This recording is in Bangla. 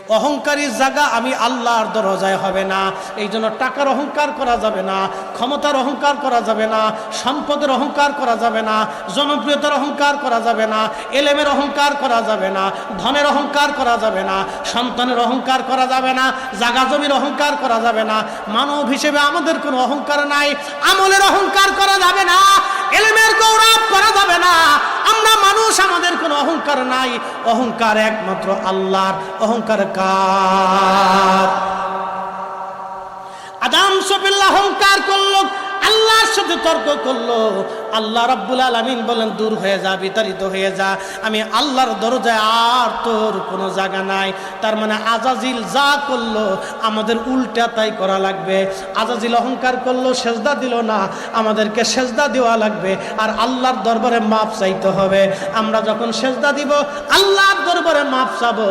অহংকারীর জায়গা আমি আল্লাহর দরজায় হবে না। এই জন্য টাকার অহংকার করা যাবে না, ক্ষমতার অহংকার করা যাবে না, সম্পদের অহংকার করা যাবে না, জনপ্রিয়তার অহংকার করা যাবে না, এলেমের অহংকার করা যাবে না, ধনের অহংকার করা যাবে না, সন্তানের অহংকার করা যাবে না, জাগা জমির অহংকার করা যাবে না। মানব হিসেবে আমাদের কোনো অহংকার নাই, আমলের অহংকার করা যাবে না, এলেমের গৌরব করা যাবে না। আমরা মানুষ, আমাদের কোনো অহংকার নাই। অহংকার একমাত্র আল্লাহর। অহংকার কার? আদম সফিল্লাহ অহংকার করলো, আল্লাহর সাথে তর্ক করলো। আল্লাহ রাব্বুল আলামিন বলেন, দূর হয়ে যা, বিতাড়িত হয়ে যা, আমি আল্লাহর দরজায় আর তোর কোনো জায়গা নাই। তার মানে আজাজিল যা করলো আমাদের উল্টা তাই করা লাগবে। আজাজিল অহংকার করলো, সেজদা দিল না, আমাদেরকে সেজদা দেওয়া লাগবে আর আল্লাহর দরবারে মাপ চাইতে হবে। আমরা যখন সেজদা দিব, আল্লাহর দরবারে মাপ চাবো,